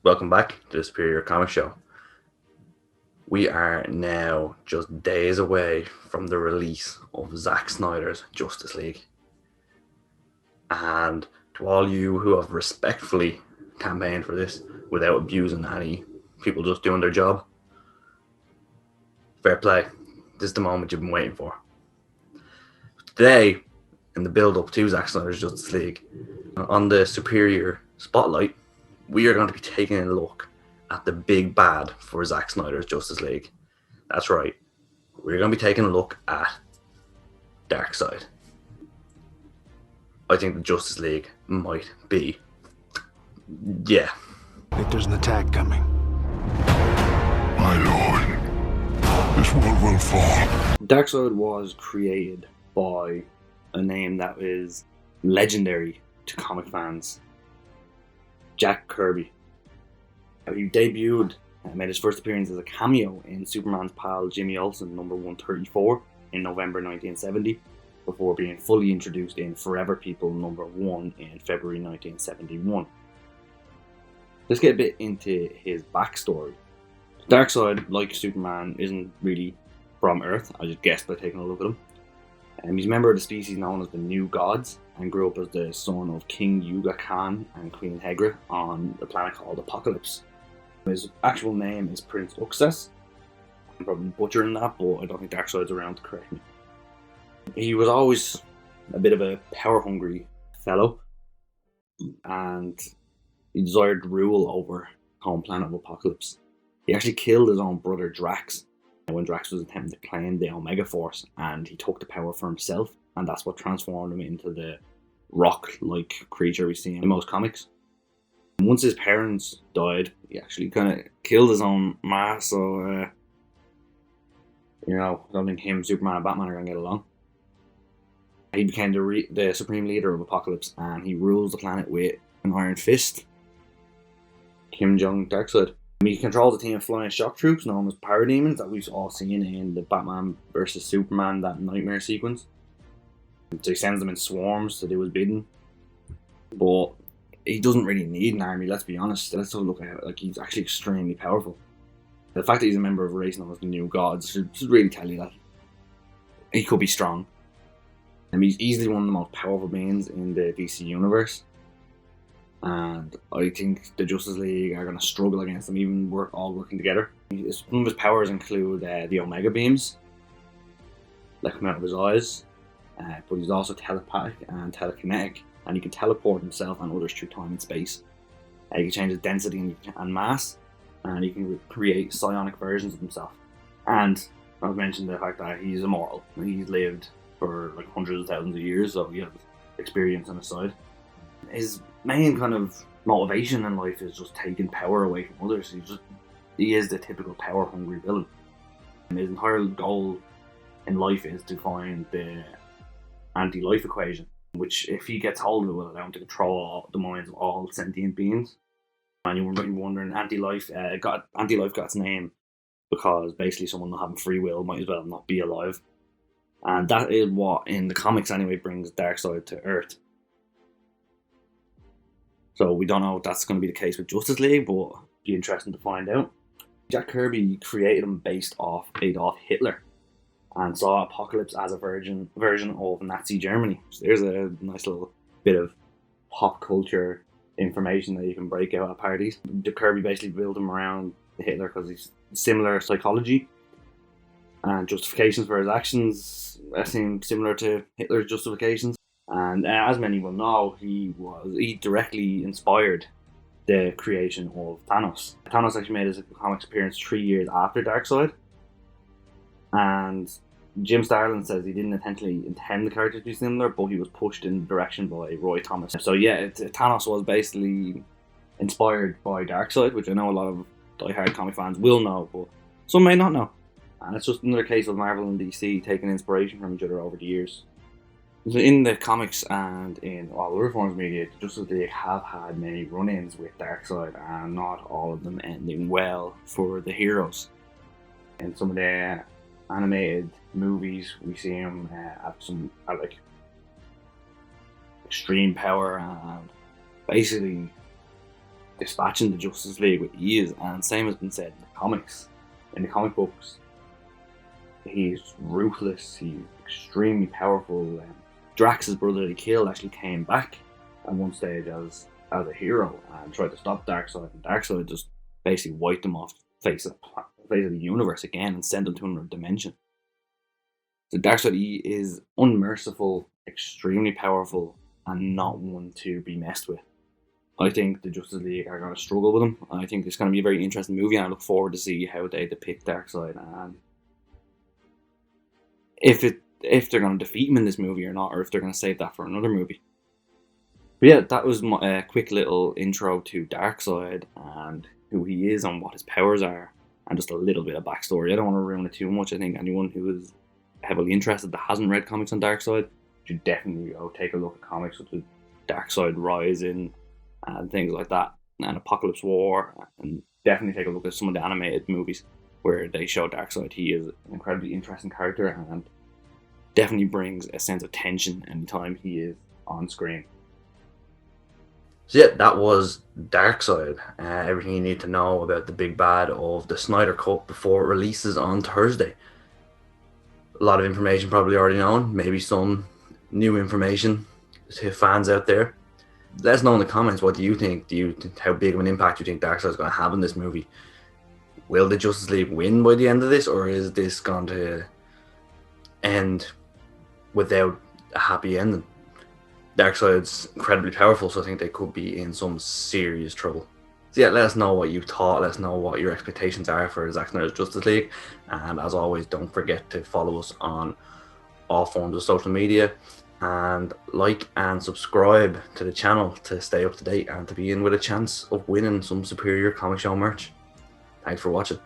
Welcome back to the Superior Comic Show. We are now just days away from the release of Zack Snyder's Justice League. And to all you who have respectfully campaigned for this without abusing any people just doing their job, fair play. This is the moment you've been waiting for. Today, in the build-up to Zack Snyder's Justice League, on the Superior Spotlight, we are going to be taking a look at the big bad for Zack Snyder's Justice League. That's right. We're going to be taking a look at Darkseid. I think the Justice League might be... yeah. I think there's an attack coming. My lord, this world will fall. Darkseid was created by a name that is legendary to comic fans. Jack Kirby. He debuted and made his first appearance as a cameo in Superman's pal Jimmy Olsen number 134 in November 1970, before being fully introduced in Forever People number 1 in February 1971. Let's get a bit into his backstory. Darkseid, like Superman, isn't really from Earth. I just guessed by taking a look at him. He's a member of the species known as the New Gods, and grew up as the son of King Yuga Khan and Queen Hegra on a planet called Apocalypse. His actual name is Prince Uxas. I'm probably butchering that, but I don't think Darkseid's around to correct me. He was always a bit of a power-hungry fellow, and he desired rule over home planet of Apocalypse. He actually killed his own brother Drax when Drax was attempting to claim the Omega Force, and he took the power for himself, and that's what transformed him into the rock-like creature we see in most comics. And once his parents died, he actually kind of killed his own ma, so, I don't think him, Superman, and Batman are going to get along. He became the supreme leader of Apocalypse, and he rules the planet with an iron fist. Kim Jong Darkseid. He controls a team of flying shock troops known as parademons that we've all seen in the Batman vs Superman, that nightmare sequence. So he sends them in swarms to do his bidding. But he doesn't really need an army, let's be honest. Let's have a look at it. Like, he's actually extremely powerful. The fact that he's a member of a race known as the New Gods should really tell you that he could be strong. And he's easily one of the most powerful beings in the DC universe. And I think the Justice League are going to struggle against them, even all working together. Some of his powers include the Omega beams that come out of his eyes, but he's also telepathic and telekinetic, and he can teleport himself and others through time and space. He can change his density and mass, and he can create psionic versions of himself. And I've mentioned the fact that he's immortal. He's lived for like hundreds of thousands of years, so he has experience on his side. His main kind of motivation in life is just taking power away from others. He is the typical power-hungry villain. And his entire goal in life is to find the anti-life equation, which, if he gets hold of it, will allow him to control the minds of all sentient beings. And you might be wondering, anti-life got its name because basically someone not having free will might as well not be alive. And that is what, in the comics anyway, brings Darkseid to Earth. So we don't know if that's going to be the case with Justice League, but it'll be interesting to find out. Jack Kirby created him based off Adolf Hitler, and saw Apocalypse as a version of Nazi Germany. So there's a nice little bit of pop culture information that you can break out at parties. Kirby basically built him around Hitler because he's similar psychology, and justifications for his actions seem similar to Hitler's justifications. And as many will know, he directly inspired the creation of Thanos. Thanos actually made his comics appearance 3 years after Darkseid. And Jim Starlin says he didn't intentionally intend the character to be similar, but he was pushed in the direction by Roy Thomas. So yeah, Thanos was basically inspired by Darkseid, which I know a lot of die-hard comic fans will know, but some may not know. And it's just another case of Marvel and DC taking inspiration from each other over the years. In the comics and in all other forms of media, Justice League have had many run-ins with Darkseid, and not all of them ending well for the heroes. In some of the animated movies, we see him at like extreme power and basically dispatching the Justice League with ease, and same has been said in the comics. In the comic books, he's ruthless, he's extremely powerful. Drax's brother that he killed actually came back at one stage as a hero and tried to stop Darkseid, and Darkseid just basically wiped him off the face of the universe again and sent him to another dimension. So Darkseid is unmerciful, extremely powerful, and not one to be messed with. I think the Justice League are going to struggle with him. I think it's going to be a very interesting movie, and I look forward to see how they depict Darkseid and if they're going to defeat him in this movie or not, or if they're going to save that for another movie. But yeah, that was my quick little intro to Darkseid and who he is and what his powers are, and just a little bit of backstory. I don't want to ruin it too much. I think anyone who is heavily interested that hasn't read comics on Darkseid should definitely go take a look at comics such as Darkseid Rising and things like that, and Apocalypse War, and definitely take a look at some of the animated movies where they show Darkseid. He is an incredibly interesting character and definitely brings a sense of tension anytime he is on screen. So yeah, that was Darkseid. Everything you need to know about the big bad of the Snyder Cut before it releases on Thursday. A lot of information probably already known, maybe some new information to fans out there. Let us know in the comments, what do you think? How big of an impact do you think Darkseid is going to have in this movie? Will the Justice League win by the end of this, or is this going to end without a happy ending? Darkseid's incredibly powerful, so I think they could be in some serious trouble. So yeah, let us know what you thought. Let us know what your expectations are for Zack Snyder's Justice League. And as always, don't forget to follow us on all forms of social media. And like and subscribe to the channel to stay up to date and to be in with a chance of winning some superior comic show merch. Thanks for watching.